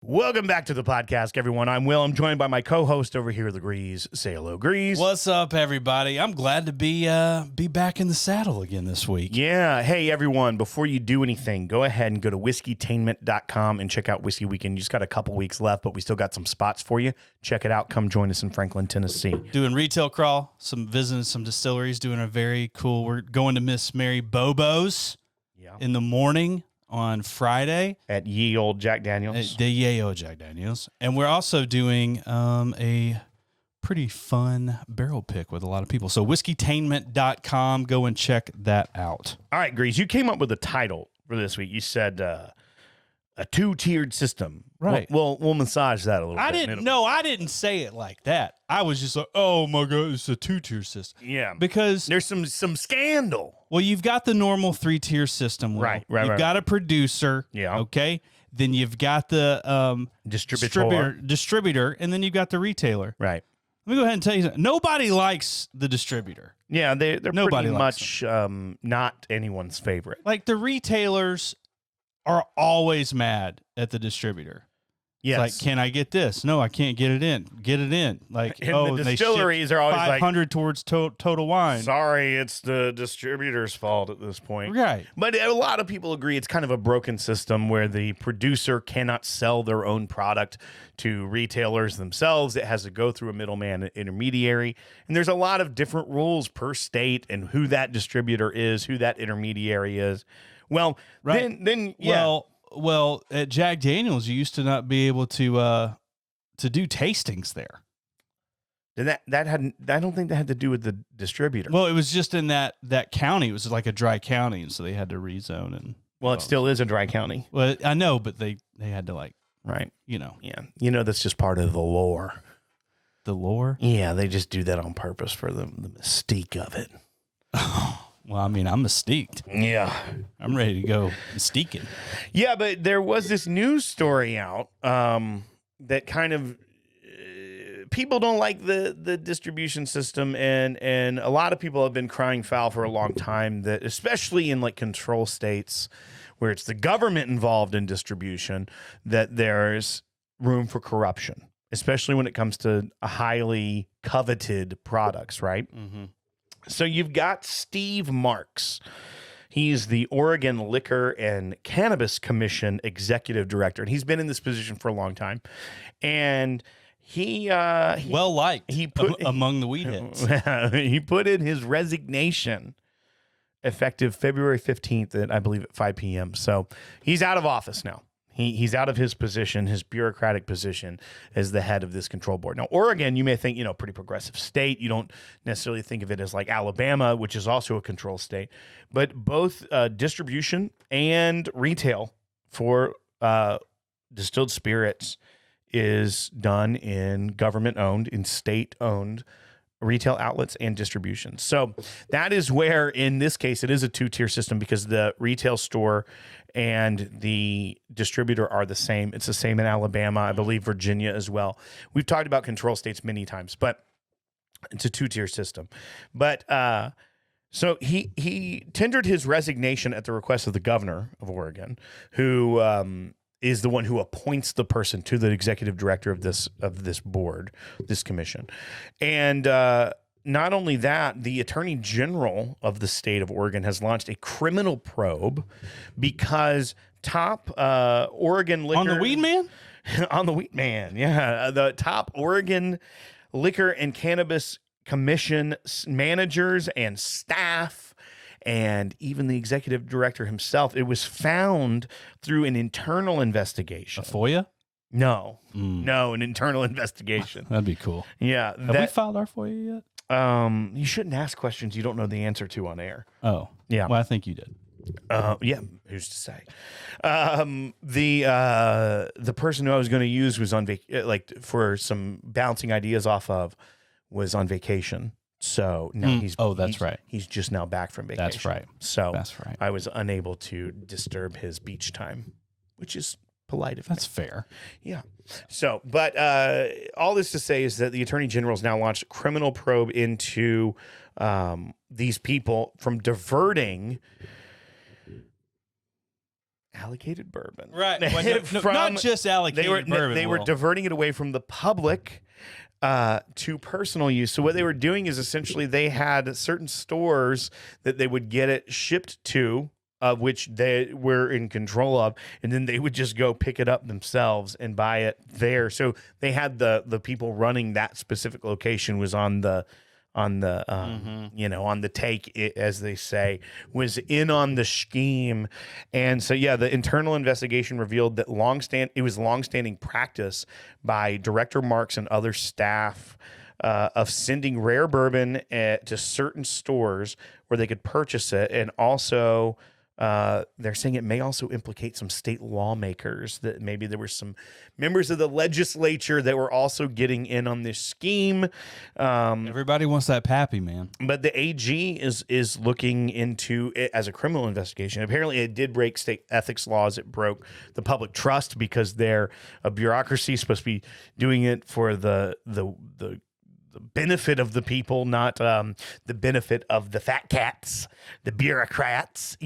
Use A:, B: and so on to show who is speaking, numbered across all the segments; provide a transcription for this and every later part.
A: Welcome back to the podcast, everyone. I'm Will. I'm joined by my co-host over here, the Greeze. Say hello, Greeze.
B: What's up, everybody? I'm glad to be back in the saddle again this week.
A: Yeah. Hey, everyone. Before you do anything, go ahead and go to whiskeytainment.com and check out Whiskey Weekend. You just got a couple weeks left, but we still got some spots for you. Check it out. Come join us in Franklin, Tennessee.
B: Doing retail crawl, visiting some distilleries, doing a very cool. We're going to Miss Mary Bobo's in the morning on Friday
A: at Ye Old Jack Daniels.
B: The Ye Old Jack Daniels. And we're also doing a pretty fun barrel pick with a lot of people. So whiskeytainment.com, go and check that out.
A: All right, Grease, you came up with a title for this week. You said a two-tiered system.
B: Right.
A: We'll massage that a little bit.
B: I didn't say it like that. I was just like, oh my God, it's a two-tier system.
A: Yeah.
B: Because
A: there's some scandal.
B: Well, you've got the normal three-tier system.
A: Right.
B: You've got a producer.
A: Yeah.
B: Okay. Then you've got the distributor, and then you've got the retailer.
A: Right.
B: Let me go ahead and tell you something. Nobody likes the distributor.
A: Yeah, they're
B: Nobody
A: pretty much not anyone's favorite.
B: Like the retailers are always mad at the distributor.
A: Yes.
B: It's like, can I get this? No, I can't get it in. Get it in. Like,
A: and the distilleries are always
B: 500 towards Total Wine.
A: Sorry, it's the distributor's fault at this point.
B: Right.
A: But a lot of people agree it's kind of a broken system where the producer cannot sell their own product to retailers themselves. It has to go through a middleman intermediary. And there's a lot of different rules per state and who that distributor is, who that intermediary is. Well,
B: right.
A: then yeah.
B: Well, at Jack Daniels, you used to not be able to do tastings there.
A: And I don't think that had to do with the distributor.
B: Well, it was just in that county. It was like a dry county, and so they had to rezone. And
A: well, it still is a dry county.
B: Well, I know, but they had to
A: right.
B: Yeah.
A: That's just part of the lore.
B: The lore?
A: Yeah, they just do that on purpose for the mystique of it.
B: Well, I mean, I'm mystique.
A: Yeah.
B: I'm ready to go mystiquing.
A: Yeah, but there was this news story out that kind of people don't like the distribution system, and a lot of people have been crying foul for a long time that, especially in like control states where it's the government involved in distribution, that there's room for corruption, especially when it comes to highly coveted products, right?
B: Mm-hmm.
A: So you've got Steve Marks. He's the Oregon Liquor and Cannabis Commission executive director, and he's been in this position for a long time. And he
B: put among the weed heads.
A: He put in his resignation effective February 15th at, I believe, at 5 p.m. So he's out of office now. He's out of his position, his bureaucratic position as the head of this control board. Now, Oregon, you may think, pretty progressive state. You don't necessarily think of it as like Alabama, which is also a control state. But both distribution and retail for distilled spirits is done in government-owned, in state-owned retail outlets and distribution. So that is where, in this case, it is a two-tier system because the retail store and the distributor are the same. It's the same in Alabama, I believe Virginia as well. We've talked about control states many times, but it's a two-tier system. But so he tendered his resignation at the request of the governor of Oregon, who is the one who appoints the person to the executive director of this board, this commission. And not only that, the attorney general of the state of Oregon has launched a criminal probe because top Oregon liquor...
B: On the weed man?
A: On the weed man, yeah. The top Oregon Liquor and Cannabis Commission managers and staff, and even the executive director himself, it was found through an internal investigation.
B: A FOIA?
A: No, an internal investigation.
B: That'd be cool.
A: Yeah.
B: Have we filed our FOIA yet?
A: You shouldn't ask questions you don't know the answer to on air.
B: Oh.
A: Yeah.
B: Well, I think you did.
A: Yeah, who's to say? The person who I was going to use was on for some bouncing ideas off of was on vacation. So now
B: that's right.
A: He's just now back from vacation.
B: That's right.
A: So
B: that's right.
A: I was unable to disturb his beach time, which is polite of me.
B: That's fair.
A: Yeah. So, but all this to say is that the Attorney General's now launched a criminal probe into these people from diverting allocated bourbon.
B: Right. Well, not just allocated bourbon.
A: They were diverting it away from the public to personal use. So what they were doing is essentially they had certain stores that they would get it shipped to, of which they were in control of, and then they would just go pick it up themselves and buy it there. So they had the people running that specific location was on the on the take, as they say, was in on the scheme. And so, yeah, the internal investigation revealed that it was longstanding practice by Director Marks and other staff of sending rare bourbon to certain stores where they could purchase it. And also, they're saying it may also implicate some state lawmakers, that maybe there were some members of the legislature that were also getting in on this scheme.
B: Everybody wants that pappy, man.
A: But the AG is looking into it as a criminal investigation. Apparently, it did break state ethics laws. It broke the public trust because they're a bureaucracy supposed to be doing it for the benefit of the people, not the benefit of the fat cats, the bureaucrats,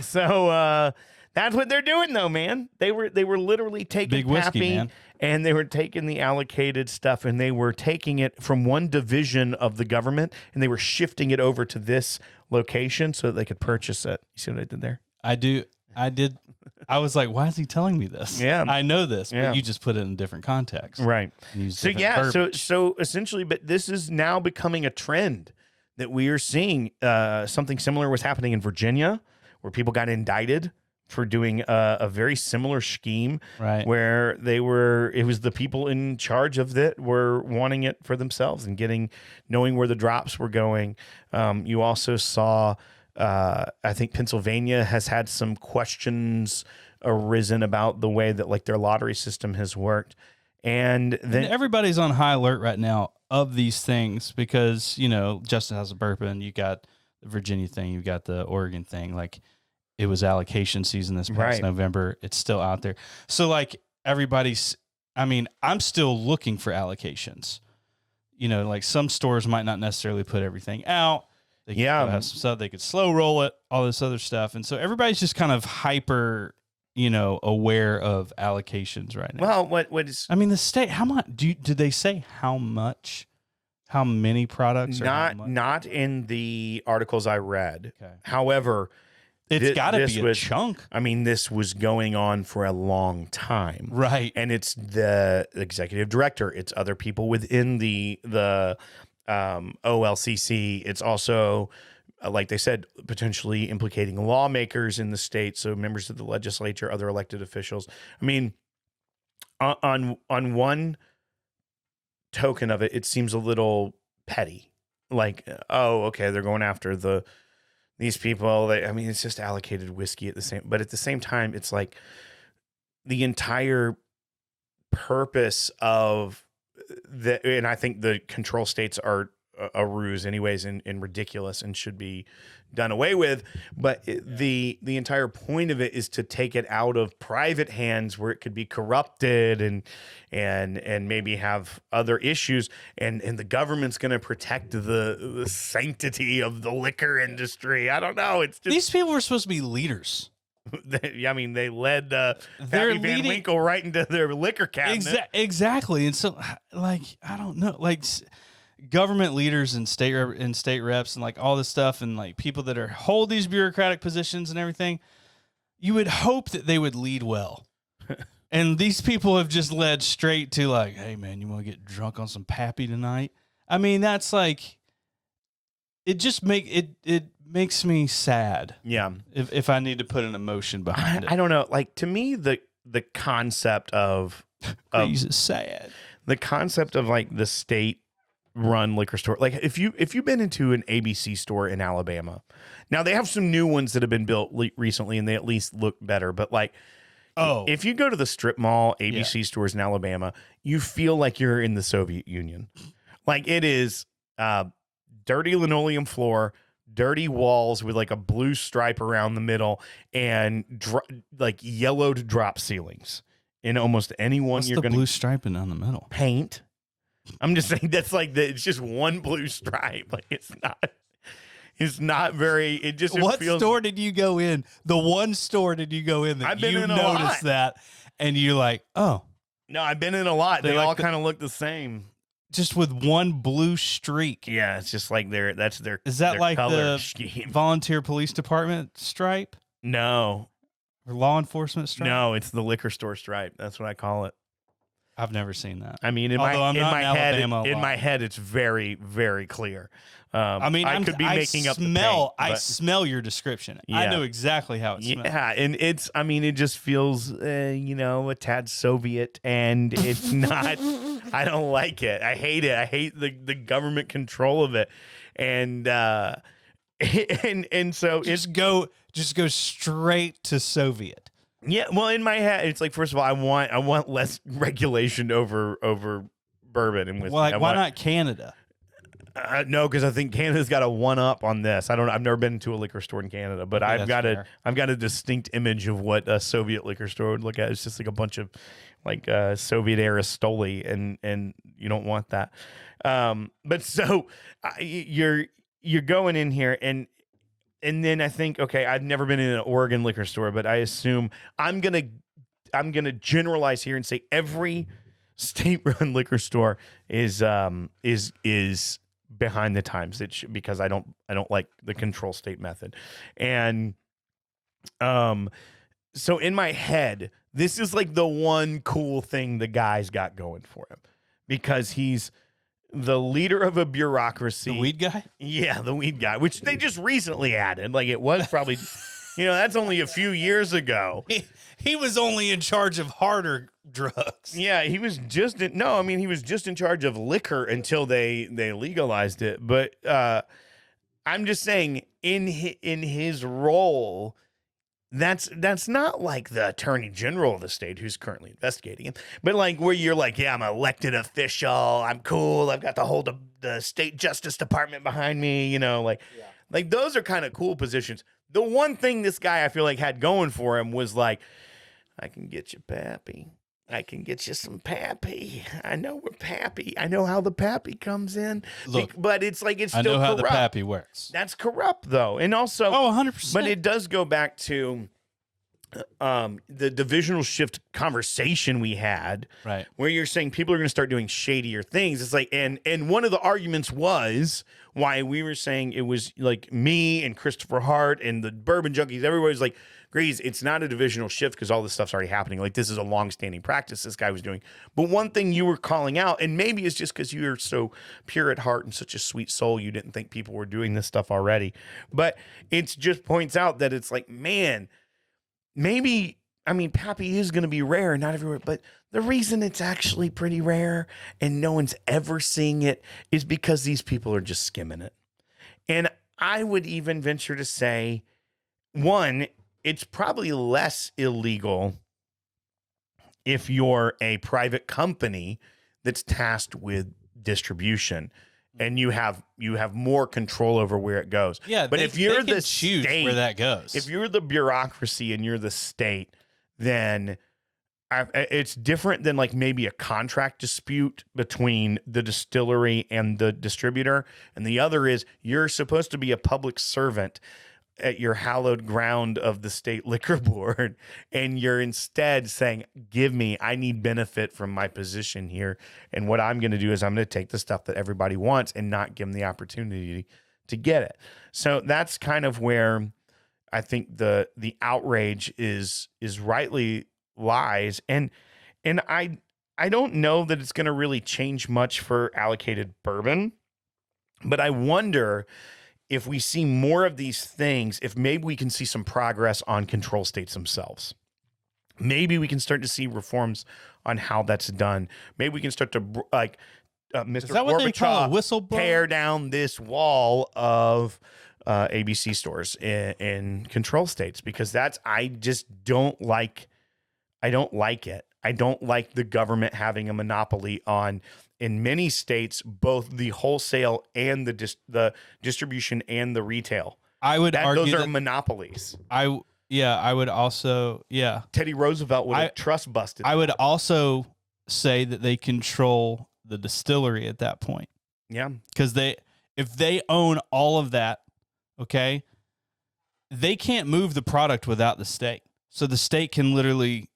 A: So that's what they're doing, though, man. They were literally taking
B: Big whiskey,
A: Pappy,
B: man.
A: and they were taking the allocated stuff, and they were taking it from one division of the government, and they were shifting it over to this location so that they could purchase it. You see what I did there?
B: I did. I was like, why is he telling me this?
A: Yeah.
B: I know this, but
A: Yeah.
B: you just put it in a different context.
A: Right.
B: So
A: So essentially, but this is now becoming a trend that we are seeing. Something similar was happening in Virginia, where people got indicted for doing a very similar scheme,
B: Right.
A: where it was the people in charge of it were wanting it for themselves and knowing where the drops were going. You also saw, I think Pennsylvania has had some questions arisen about the way that like their lottery system has worked. And then
B: everybody's on high alert right now of these things because, Justin has a bourbon. You got the Virginia thing. You got the Oregon thing. Like, it was allocation season this past
A: Right.
B: November. It's still out there. So like I'm still looking for allocations. Like some stores might not necessarily put everything out. They could still have some stuff. They could slow roll it, all this other stuff. And so everybody's just kind of hyper, aware of allocations right now.
A: Well, what is
B: the state, how much did they say how many products?
A: not in the articles I read.
B: Okay.
A: However,
B: It's got to be a chunk.
A: This was going on for a long time.
B: Right.
A: And it's the executive director. It's other people within the OLCC. It's also, like they said, potentially implicating lawmakers in the state. So members of the legislature, other elected officials. On one token of it, it seems a little petty. Like, oh, okay, they're going after these people. It's just allocated whiskey at the same time, it's like the entire purpose of and I think the control states are a ruse anyways and ridiculous and should be done away with. But the entire point of it is to take it out of private hands where it could be corrupted and maybe have other issues. And the government's going to protect the sanctity of the liquor industry. I don't know. It's just,
B: These people were supposed to be leaders.
A: They led Pappy Van Winkle right into their liquor cabinet.
B: Exactly. And so, I don't know, government leaders and state reps and like all this stuff and like people that hold these bureaucratic positions and everything, you would hope that they would lead well. And these people have just led straight to like, hey man, you want to get drunk on some Pappy tonight? That's like, it just makes me sad.
A: Yeah.
B: If I need to put an emotion behind it.
A: I don't know. Like, to me, the concept of
B: Greeze is sad.
A: The concept of like the state run liquor store. Like if you've been into an ABC store in Alabama, now they have some new ones that have been built recently and they at least look better. But like, if you go to the strip mall ABC stores in Alabama, you feel like you're in the Soviet Union. Like it is dirty linoleum floor, dirty walls with like a blue stripe around the middle, and like yellowed drop ceilings. In almost any one,
B: What's
A: you're
B: the
A: going to
B: blue striping down the middle.
A: Paint. I'm just saying that's like it's just one blue stripe. Like it's not. is not very. It just
B: What
A: feels.
B: store did you go in? The one store did you go in that
A: I've been
B: you
A: in a lot.
B: noticed that, and you're like, oh,
A: No, I've been in a lot.
B: They
A: They
B: like
A: all
B: the-
A: kind of look the same.
B: just with one blue streak.
A: Yeah, it's just like that's their.
B: Is that
A: their
B: like
A: color
B: the
A: scheme?
B: volunteer police department stripe
A: No,
B: or law enforcement stripe?
A: no, it's the liquor store stripe. That's what I call it.
B: I've never seen that.
A: I mean,
B: Although I'm
A: in
B: not
A: my
B: in
A: head,
B: Alabama a
A: in
B: lot.
A: my head, it's very, very clear.
B: I mean,
A: I could be making up the paint,
B: I
A: but-
B: smell your description. I
A: Yeah.
B: know exactly how it smells.
A: Yeah, and it's. I mean, it just feels, a tad Soviet, and it's not. I don't like it. I hate it. I hate the government control of it, and and so it's
B: Just go straight to Soviet.
A: yeah. Well, in my head, it's like first of all, I want less regulation over bourbon and whiskey.
B: Well, like,
A: I
B: why
A: want-
B: not Canada?
A: No, because I think Canada's got a one up on this. I've never been to a liquor store in Canada, but
B: Okay,
A: I've
B: that's
A: got
B: fair.
A: I've got a distinct image of what a Soviet liquor store would look at. It's just like a bunch of like Soviet era Stoli, and you don't want that. But so you're going in here and then I think, okay, I've never been in an Oregon liquor store, but I assume I'm gonna generalize here and say every state-run liquor store is behind the times. Because I don't like the control state method, and so in my head, this is like the one cool thing the guy's got going for him, because he's the leader of a bureaucracy.
B: The weed guy?
A: Yeah, the weed guy, which they just recently added. Like it was probably, that's only a few years ago.
B: He was only in charge of harder drugs.
A: Yeah, he was just he was just in charge of liquor until they legalized it. But I'm just saying, in his role, that's not like the attorney general of the state who's currently investigating him, but like where you're like, yeah, I'm an elected official, I'm cool, I've got the state justice department behind me, like those are kind of cool positions. The one thing this guy I feel like had going for him was like, I can get you Pappy. I can get you some Pappy. I know where Pappy. I know how the Pappy comes in.
B: Look,
A: but it's like it's
B: I
A: still
B: know how
A: corrupt.
B: the Pappy works.
A: That's corrupt though, and also
B: 100%.
A: But it does go back to the divisional shift conversation we had,
B: Right.
A: where you're saying people are going to start doing shadier things. It's like, and one of the arguments was why we were saying it was like me and Christopher Hart and the bourbon junkies. Everybody's like, Greeze, it's not a divisional shift because all this stuff's already happening. Like this is a long-standing practice this guy was doing. But one thing you were calling out, and maybe it's just because you're so pure at heart and such a sweet soul, you didn't think people were doing this stuff already. But it just points out that it's like, man, maybe, Pappy is going to be rare, not everywhere, but the reason it's actually pretty rare and no one's ever seeing it is because these people are just skimming it. And I would even venture to say, one, it's probably less illegal if you're a private company that's tasked with distribution and you have more control over where it goes.
B: Yeah,
A: but if you're the
B: choose
A: state,
B: where that goes.
A: if you're the bureaucracy and you're the state, then it's different than like maybe a contract dispute between the distillery and the distributor. And the other is you're supposed to be a public servant at your hallowed ground of the state liquor board, and you're instead saying, I need benefit from my position here, and what I'm going to do is I'm going to take the stuff that everybody wants and not give them the opportunity to get it. So that's kind of where I think the outrage is rightly lies, and I don't know that it's going to really change much for allocated bourbon, but I wonder if we see more of these things, if maybe we can see some progress on control states themselves. Maybe we can start to see reforms on how that's done. Maybe we can start to, like, Mr.
B: Is that what they call a
A: Gorbachev,
B: whistleblower?
A: tear down this wall of ABC stores in control states, because I just don't like, I don't like it. I don't like the government having a monopoly on, in many states, both the wholesale and the distribution and the retail.
B: I would argue
A: those are
B: that
A: monopolies.
B: I would also,
A: Teddy Roosevelt would have trust busted.
B: I would also say that they control the distillery at that point.
A: Yeah.
B: Because if they own all of that, okay, they can't move the product without the state. So the state can literally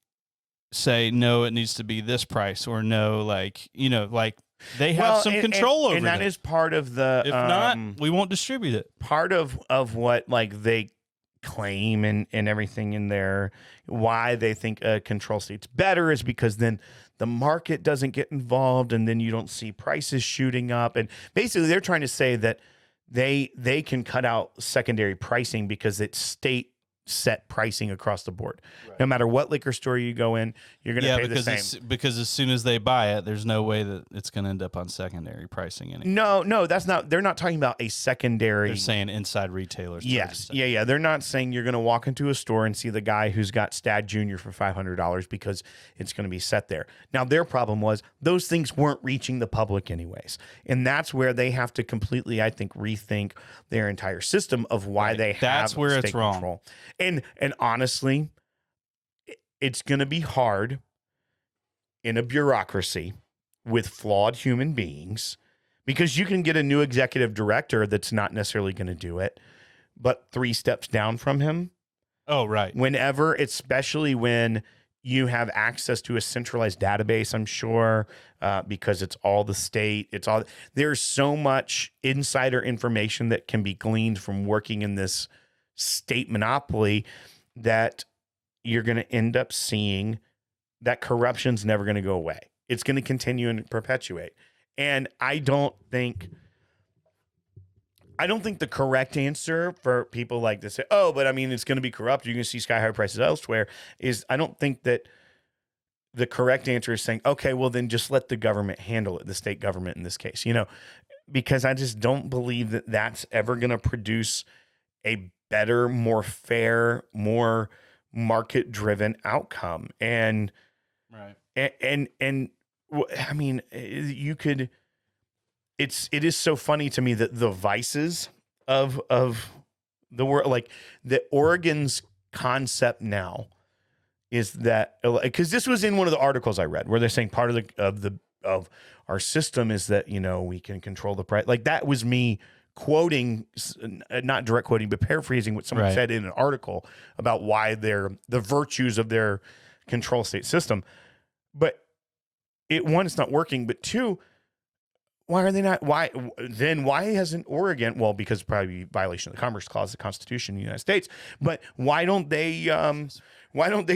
B: say, no, it needs to be this price, or no, like, they have some control over it.
A: And that is part of the,
B: if not, we won't distribute it.
A: Part of what like they claim and everything in there, why they think a control state's better is because then the market doesn't get involved, and then you don't see prices shooting up. And basically they're trying to say that they can cut out secondary pricing because it's state set pricing across the board. Right. No matter what liquor store you go in, you're going to pay the same.
B: Because as soon as they buy it, there's no way that it's going to end up on secondary pricing anymore.
A: No, that's not. They're not talking about a secondary.
B: They're saying inside retailers.
A: Yes, yeah. They're not saying you're going to walk into a store and see the guy who's got Stad Junior for $500 because it's going to be set there. Now, their problem was those things weren't reaching the public anyways, and that's where they have to completely, I think, rethink their entire system of why they have.
B: That's where it's wrong.
A: Control. And honestly, it's going to be hard in a bureaucracy with flawed human beings, because you can get a new executive director that's not necessarily going to do it, but 3 steps down from him.
B: Oh, right.
A: Whenever, especially when you have access to a centralized database, I'm sure, because it's all the state. There's so much insider information that can be gleaned from working in this state monopoly that you're going to end up seeing that corruption's never going to go away. It's going to continue and perpetuate. And I don't think the correct answer for people like to say, oh, but I mean, it's going to be corrupt, you're going to see sky high prices elsewhere, is I don't think that the correct answer is saying, okay, well then just let the government handle it, the state government in this case, because I just don't believe that that's ever going to produce a better, more fair, more market-driven outcome. And
B: right.
A: And I mean, it is so funny to me that the vices of the world, like the Oregon's concept now is that, because this was in one of the articles I read where they're saying part of our system is that, we can control the price. Like that was me quoting, not direct quoting, but paraphrasing what someone said in an article about why the virtues of their control state system. But one, it's not working, but 2, why are they not? Why hasn't Oregon? Well, because probably violation of the Commerce Clause of the Constitution of the United States. But why don't they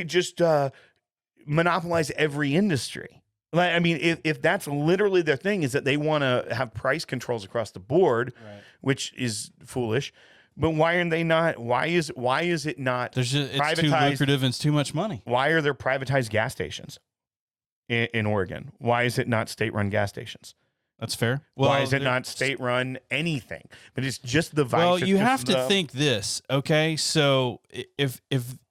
A: just monopolize every industry? Like, I mean, if that's literally their thing, is that they want to have price controls across the board, which is foolish. But why are they not? Why is it not?
B: It's too lucrative and it's too much money.
A: Why are there privatized gas stations in Oregon? Why is it not state-run gas stations?
B: That's fair. Well,
A: why is it not state-run anything? But it's just the vice.
B: Well, you have to think this, okay? So if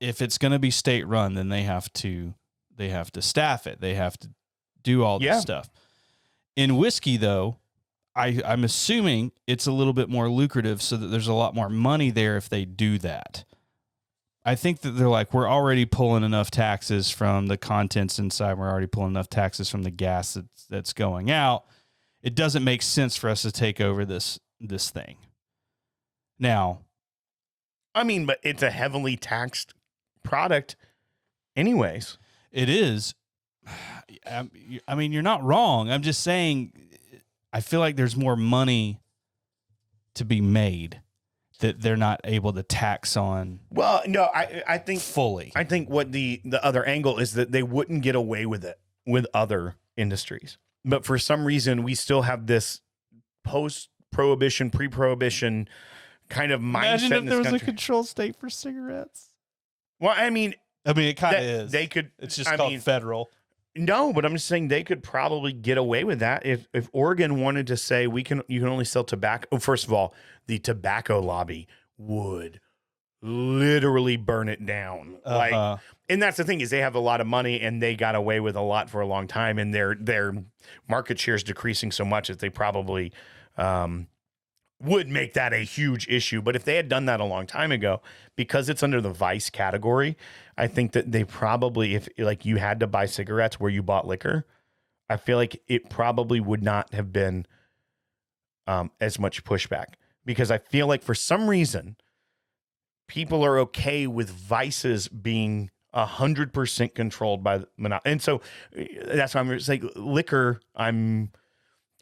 B: it's going to be state-run, then they have to staff it. They have to do all this stuff. In whiskey, though, I'm assuming it's a little bit more lucrative, so that there's a lot more money there if they do that. I think that they're like, we're already pulling enough taxes from the contents inside. We're already pulling enough taxes from the gas that's going out. It doesn't make sense for us to take over this thing. Now,
A: I mean, but it's a heavily taxed product anyways.
B: It is. I mean, you're not wrong. I'm just saying, I feel like there's more money to be made that they're not able to tax on.
A: Well, no, I think
B: fully.
A: I think what the other angle is that they wouldn't get away with it with other industries. But for some reason, we still have this post-prohibition, pre-prohibition kind of mindset.
B: Imagine if there was
A: country.
B: A control state for cigarettes.
A: Well, I mean,
B: it kind of is.
A: They could.
B: It's just called federal.
A: No, but I'm just saying they could probably get away with that if Oregon wanted to say you can only sell tobacco. Oh, first of all, the tobacco lobby would literally burn it down. Like, and that's the thing, is they have a lot of money and they got away with a lot for a long time, and their market share is decreasing so much that they probably would make that a huge issue. But if they had done that a long time ago, because it's under the vice category, I think that they probably, if like you had to buy cigarettes where you bought liquor, I feel like it probably would not have been as much pushback. because I feel like for some reason people are okay with vices being 100% controlled by the monopoly. And so that's why I'm saying liquor, I'm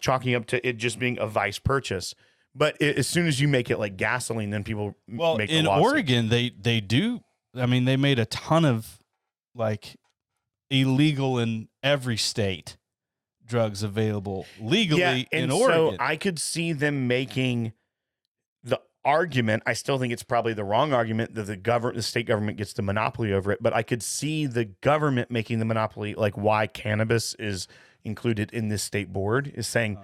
A: chalking up to it just being a vice purchase. But as soon as you make it like gasoline, then people make the
B: in
A: lawsuit.
B: Oregon, they do. I mean, they made a ton of like illegal in every state drugs available legally in Oregon.
A: So I could see them making the argument. I still think it's probably the wrong argument that the state government gets the monopoly over it. But I could see the government making the monopoly, like why cannabis is included in this state board, is saying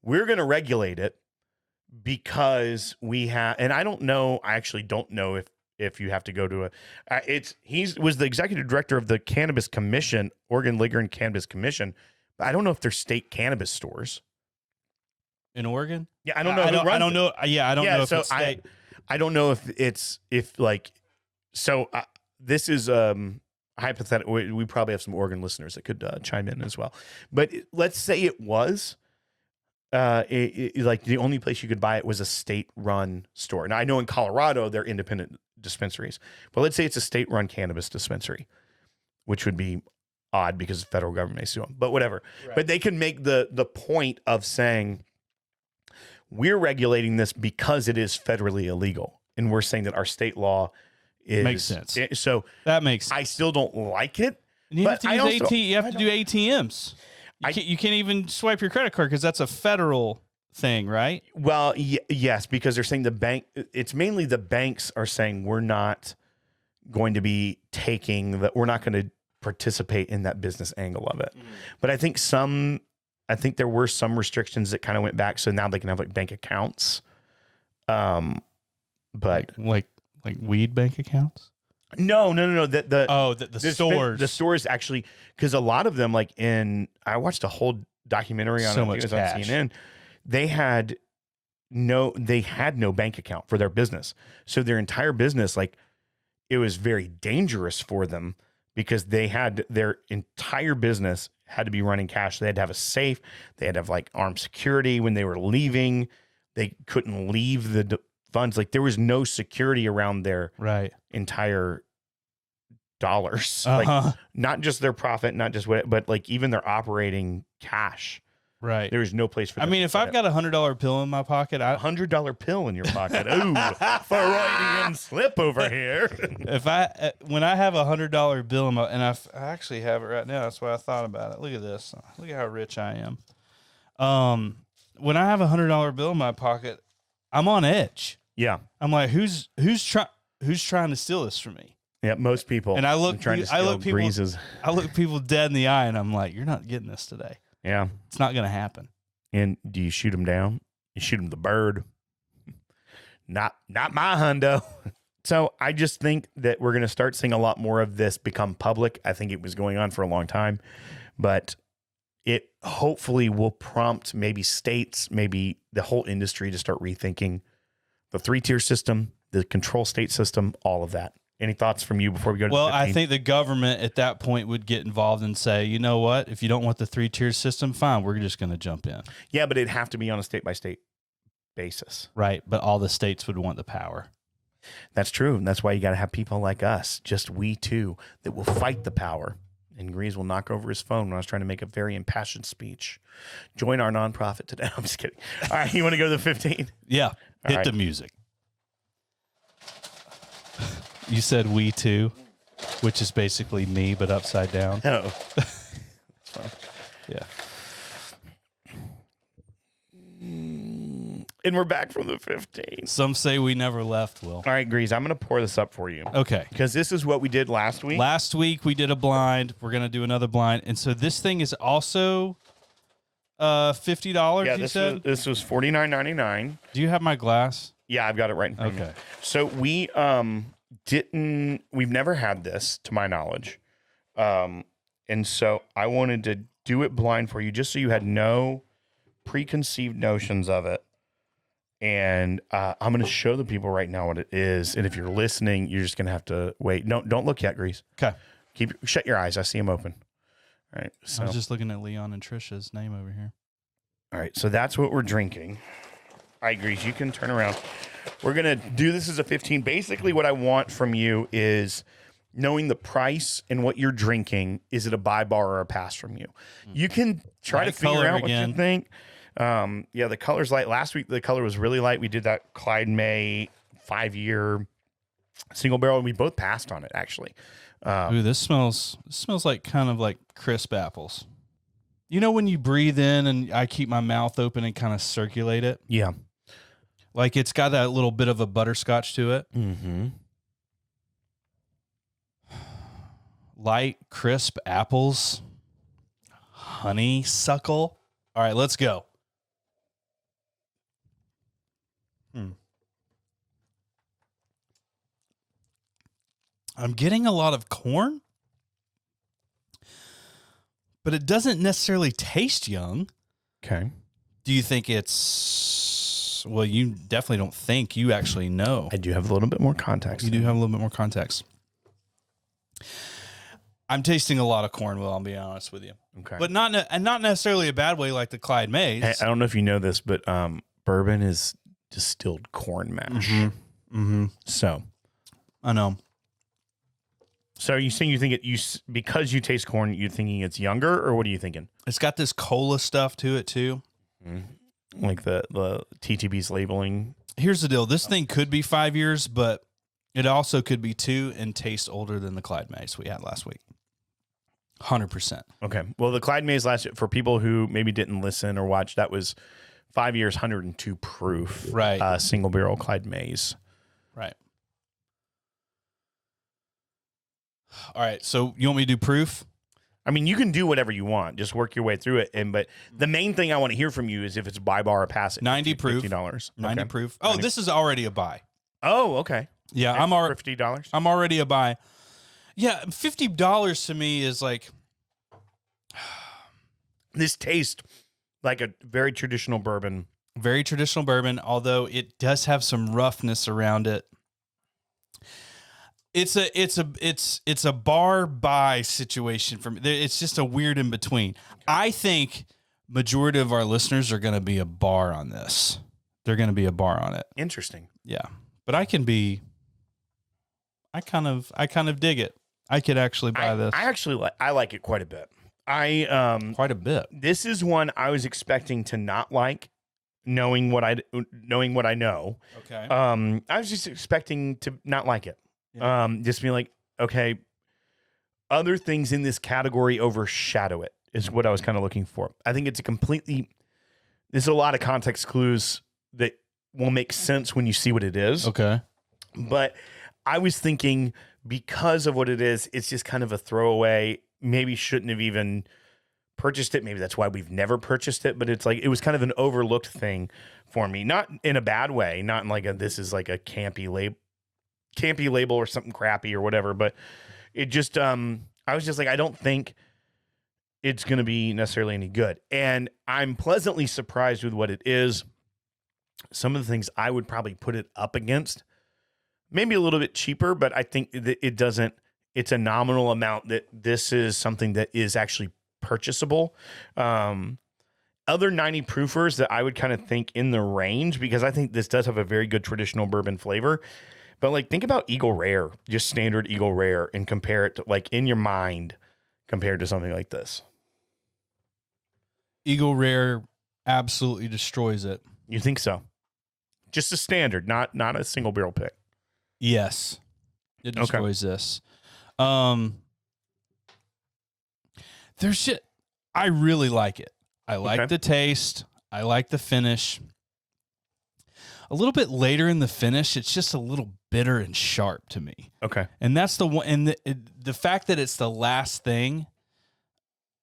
A: we're going to regulate it because we have. And I don't know. I actually don't know if you have to go to a. He was the executive director of the Cannabis Commission, Oregon Liquor and Cannabis Commission. But I don't know if they're state cannabis stores.
B: In Oregon?
A: Yeah, I don't know.
B: I don't know. Yeah, I don't know if it's state.
A: I don't know if it's this is hypothetical. We probably have some Oregon listeners that could chime in as well. But let's say it was like the only place you could buy it was a state-run store. Now I know in Colorado they're independent dispensaries, but let's say it's a state-run cannabis dispensary, which would be odd because the federal government may sue them. But whatever. Right. But they can make the point of saying, we're regulating this because it is federally illegal. And we're saying that our state law
B: makes sense.
A: So
B: that makes sense.
A: I still don't like it.
B: And you have to use you have to do ATMs. You can't even swipe your credit card because that's a federal thing, right?
A: Well, yes, because they're saying it's mainly the banks are saying we're not going to be we're not going to participate in that business angle of it. But I think there were some restrictions that kind of went back, so now they can have like bank accounts. But
B: like weed bank accounts?
A: No. The
B: stores.
A: The stores actually, because a lot of them, like I watched a whole documentary on
B: on
A: CNN. They had no bank account for their business, so their entire business, like, it was very dangerous for them because they had their entire business had to be running cash. They had to have a safe. They had to have like armed security when they were leaving. They couldn't leave the funds. Like there was no security around their entire dollars. Like not just their profit, not just but like even their operating cash.
B: Right.
A: There was no place for them.
B: I mean, if I've got $100 pill in my pocket,
A: $100 pill in your pocket. Ooh, Freudian slip over here.
B: When I have $100 bill in my, and I actually have it right now. That's why I thought about it. Look at this. Look at how rich I am. When I have $100 bill in my pocket, I'm on edge.
A: Yeah.
B: I'm like, who's trying to steal this from me?
A: Yeah, most people.
B: And I look
A: Greaze's.
B: I look people dead in the eye, and I'm like, you're not getting this today.
A: Yeah.
B: It's not going to happen.
A: And do you shoot them down? You shoot them the bird. Not my hundo. So I just think that we're going to start seeing a lot more of this become public. I think it was going on for a long time, but it hopefully will prompt maybe states, maybe the whole industry to start rethinking the 3-tier system, the control state system, all of that. Any thoughts from you before we go to
B: Well,
A: the 15?
B: I think the government at that point would get involved and say, you know what? If you don't want the 3-tier system, fine, we're just going to jump in.
A: Yeah, but it'd have to be on a state-by-state basis.
B: Right, but all the states would want the power.
A: That's true. And that's why you got to have people like us, just we two, that will fight the power. And Greeze will knock over his phone when I was trying to make a very impassioned speech. Join our nonprofit today. I'm just kidding. All right, you want to go to the 15?
B: Yeah, hit the music. You said we too, which is basically me, but upside down.
A: Oh. That's fine.
B: Yeah.
A: And we're back from the 15.
B: Some say we never left, Will.
A: All right, Greeze, I'm going to pour this up for you.
B: Okay.
A: Because this is what we did last week.
B: Last week we did a blind. We're going to do another blind. And so this thing is also $50, you said?
A: This was $49.99.
B: Do you have my glass?
A: Yeah, I've got it right in front of me. So we've never had this to my knowledge. And so I wanted to do it blind for you just so you had no preconceived notions of it. And I'm going to show the people right now what it is. And if you're listening, you're just going to have to wait. No, don't look yet, Greeze.
B: Okay.
A: Shut your eyes. I see them open. All right. So
B: I was just looking at Leon and Trisha's name over here.
A: all right. So that's what we're drinking. All right, Grease, you can turn around. We're going to do this as a 15. Basically, what I want from you is knowing the price and what you're drinking. Is it a buy bar or a pass from you? You can try to figure out what you think. Yeah, the color's light. Last week, the color was really light. We did that Clyde May 5-year single barrel, and we both passed on it, actually.
B: Ooh, this smells like kind of like crisp apples. You know when you breathe in and I keep my mouth open and kind of circulate it?
A: Yeah.
B: Like it's got that little bit of a butterscotch to it.
A: Mm-hmm.
B: Light, crisp apples. Honeysuckle. All right, let's go. I'm getting a lot of corn, but it doesn't necessarily taste young.
A: Okay.
B: Do you think it's... Well, you definitely don't think. You actually know.
A: I do have a little bit more context.
B: You do have a little bit more context. I'm tasting a lot of corn, Will, I'll be honest with you.
A: Okay.
B: But not necessarily a bad way like the Clyde Mays.
A: Hey, I don't know if you know this, but bourbon is distilled corn mash.
B: Mm-hmm.
A: So
B: I know.
A: So are you saying you think it because you taste corn, you're thinking it's younger, or what are you thinking?
B: It's got this cola stuff to it too.
A: Mm-hmm. Like the TTB's labeling.
B: Here's the deal. This thing could be 5 years, but it also could be 2 and taste older than the Clyde Mays we had last week. 100%.
A: Okay. Well, the Clyde Mays last year, for people who maybe didn't listen or watch, that was 5 years, 102 proof.
B: Right.
A: Single barrel Clyde Mays.
B: Right. All right. So you want me to do proof?
A: I mean, you can do whatever you want. Just work your way through it. But the main thing I want to hear from you is if it's buy bar or pass it.
B: 90 proof.
A: $50.
B: 90
A: okay.
B: proof. Oh, 90. This is already a buy.
A: Oh, okay.
B: Yeah,
A: and
B: I'm already
A: $50.
B: I'm already a buy. Yeah, $50 to me is like
A: this tastes like a very traditional bourbon.
B: Very traditional bourbon, although it does have some roughness around it. It's a bar buy situation for me. It's just a weird in between. I think majority of our listeners are going to be a bar on this. They're going to be a bar on it.
A: Interesting.
B: Yeah, but I kind of dig it. I could actually buy this.
A: I like it quite a bit.
B: Quite a bit.
A: This is one I was expecting to not like, knowing what I know.
B: Okay.
A: I was just expecting to not like it. Yeah. Just be like, okay, other things in this category overshadow it is what I was kind of looking for. I think it's there's a lot of context clues that will make sense when you see what it is.
B: Okay.
A: But I was thinking because of what it is, it's just kind of a throwaway. Maybe shouldn't have even purchased it. Maybe that's why we've never purchased it. But it's like, it was kind of an overlooked thing for me. Not in a bad way. Not in like this is like a campy label or something crappy or whatever. But it just, I was just like, I don't think it's going to be necessarily any good. And I'm pleasantly surprised with what it is. Some of the things I would probably put it up against, maybe a little bit cheaper, but I think that it's a nominal amount that this is something that is actually purchasable. Other 90 proofers that I would kind of think in the range, because I think this does have a very good traditional bourbon flavor. But like, think about Eagle Rare, just standard Eagle Rare, and compare it to, like, in your mind, compared to something like this.
B: Eagle Rare absolutely destroys it.
A: You think so? Just a standard, not a single barrel pick.
B: Yes. It destroys this. There's shit. I really like it. I like the taste. I like the finish. A little bit later in the finish, it's just a little bitter and sharp to me.
A: Okay.
B: And that's the one. And the fact that it's the last thing,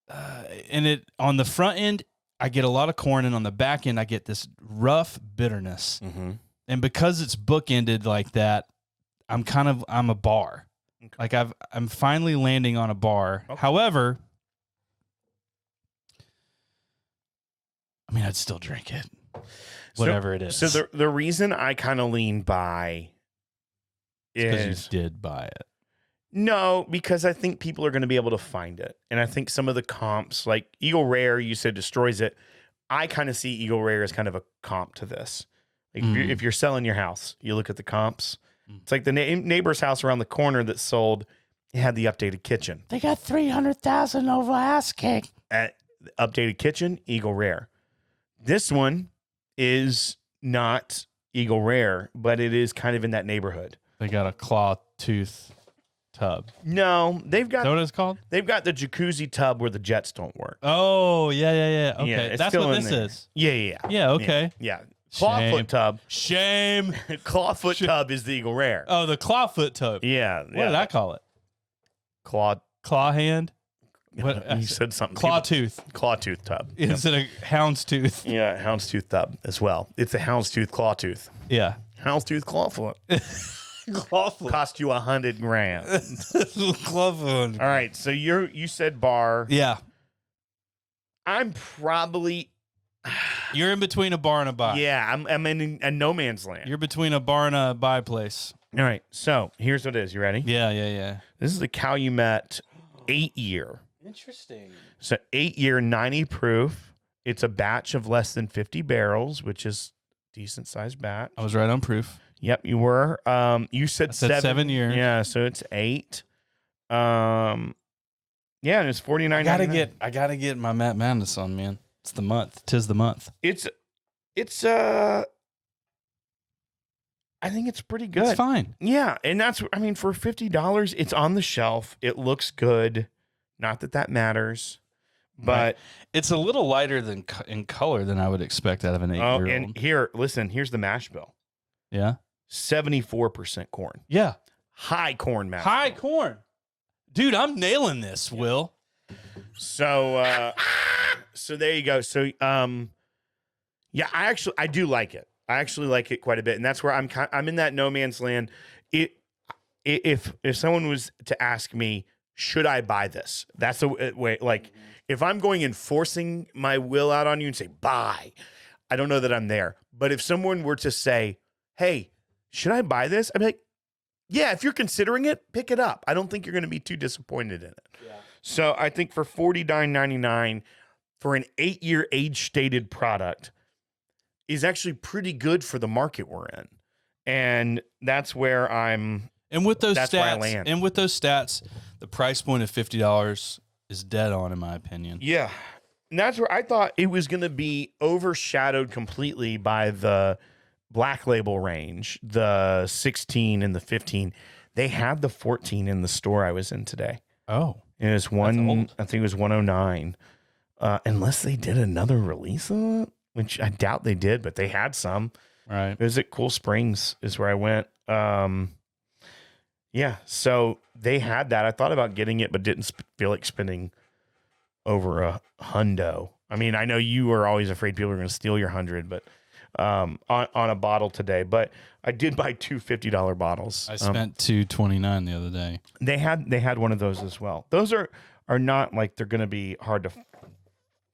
B: and it on the front end, I get a lot of corn, and on the back end, I get this rough bitterness.
A: Mm-hmm.
B: And because it's bookended like that, I'm a bar. Okay. Like I'm finally landing on a bar. Okay. However, I mean, I'd still drink it, whatever it is.
A: So the reason I kind of lean by is
B: because you did buy it.
A: No, because I think people are going to be able to find it. And I think some of the comps, like Eagle Rare, you said destroys it. I kind of see Eagle Rare as kind of a comp to this. If you're selling your house, you look at the comps. It's like the neighbor's house around the corner that sold. It had the updated kitchen.
B: They got 300,000 over asking.
A: At updated kitchen, Eagle Rare. This one is not Eagle Rare, but it is kind of in that neighborhood.
B: They got a claw tooth tub.
A: No, they've got.
B: Is that what it's called?
A: They've got the jacuzzi tub where the jets don't work.
B: Oh, yeah. Okay,
A: it's
B: that's
A: still
B: what
A: in
B: this
A: there.
B: is.
A: Yeah.
B: Yeah, okay.
A: Yeah. Clawfoot tub.
B: Shame.
A: Clawfoot tub is the Eagle Rare.
B: Oh, the clawfoot tub.
A: Yeah.
B: What did I call it? Claw hand? What?
A: You said something.
B: Claw tooth.
A: Claw tooth tub.
B: Instead of hound's tooth.
A: Yeah, houndstooth tub as well. It's a houndstooth claw tooth.
B: Yeah.
A: Houndstooth clawfoot.
B: Clawfoot.
A: Cost you $100,000.
B: Clawfoot.
A: All right, so you said bar.
B: Yeah.
A: I'm probably.
B: You're in between a bar and a buy.
A: Yeah, I'm in a no man's land.
B: You're between a bar and a buy place.
A: All right, so here's what it is. You ready?
B: Yeah.
A: This is the Calumet 8-year.
B: Interesting.
A: So 8-year, 90 proof. It's a batch of less than 50 barrels, which is decent sized batch.
B: I was right on proof.
A: Yep, you were. You said,
B: I said 7 years.
A: Yeah, so it's 8. Yeah, and it's $49.99.
B: I gotta get my Matt Madness on, man. It's the month. 'Tis the month.
A: It's I think it's pretty good.
B: It's fine.
A: Yeah, and that's for $50, it's on the shelf. It looks good. Not that matters, but
B: Right. It's a little lighter than in color than I would expect out of an 8-year-old.
A: and here's the mash bill.
B: Yeah.
A: 74% corn.
B: Yeah.
A: High corn mash.
B: High corn. Dude, I'm nailing this, Will.
A: So there you go. So yeah, I do like it. I actually like it quite a bit, and that's where I'm in that no man's land. If someone was to ask me, should I buy this? That's the way. Like, if I'm going and forcing my will out on you and say buy, I don't know that I'm there. But if someone were to say, hey, should I buy this? I'd be like, yeah, if you're considering it, pick it up. I don't think you're going to be too disappointed in it. Yeah. So I think for $49.99 for an 8-year age-stated product is actually pretty good for the market we're in. And that's where I'm.
B: And with those
A: that's where I
B: stats,
A: land.
B: the price point of $50 is dead on, in my opinion.
A: Yeah. And that's where I thought it was going to be overshadowed completely by the Black Label range, the 16 and the 15. They had the 14 in the store I was in today.
B: Oh.
A: It was I think it was 109. Unless they did another release of it, which I doubt they did, but they had some.
B: Right.
A: It was at Cool Springs is where I went. Yeah, so they had that. I thought about getting it, but didn't feel like spending over $100. I mean, I know you were always afraid people are going to steal your 100, but on a bottle today. But I did buy two $50 bottles.
B: I spent $2.29 the other day.
A: They had one of those as well. Those are not like they're going to be hard to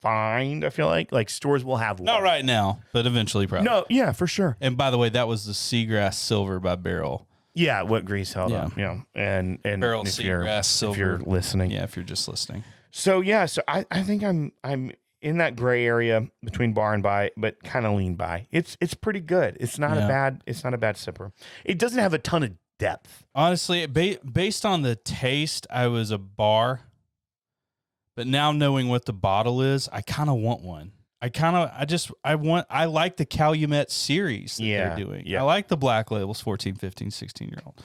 A: find. I feel like stores will have one.
B: Not right now, but eventually probably.
A: No, yeah, for sure.
B: And by the way, that was the Seagrass Silver by Barrel.
A: Yeah, what Greeze held up. Yeah, and
B: Barrel
A: if
B: Seagrass Silver.
A: If you're listening,
B: Yeah, if you're just listening.
A: So yeah, so I think I'm in that gray area between bar and buy, but kind of lean buy. It's pretty good. It's not a bad sipper. It doesn't have a ton of depth.
B: Honestly, based on the taste, I was a bar. But now knowing what the bottle is, I kind of want one. I like the Calumet series that they're doing.
A: Yeah.
B: I like the Black Labels 14, 15, 16-year-old.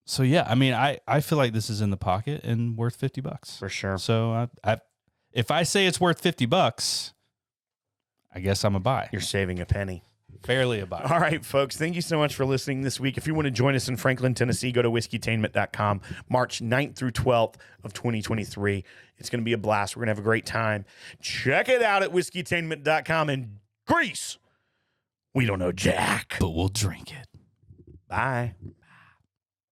B: So yeah, I mean, I feel like this is in the pocket and worth $50
A: For sure.
B: So if I say it's worth $50, I guess I'm a buy.
A: You're saving a penny.
B: Fairly a buy.
A: All right, folks. Thank you so much for listening this week. If you want to join us in Franklin, Tennessee, go to whiskeytainment.com, March 9th through 12th of 2023. It's going to be a blast. We're going to have a great time. Check it out at whiskeytainment.com. And Greece, we don't know Jack,
B: but we'll drink it.
A: Bye.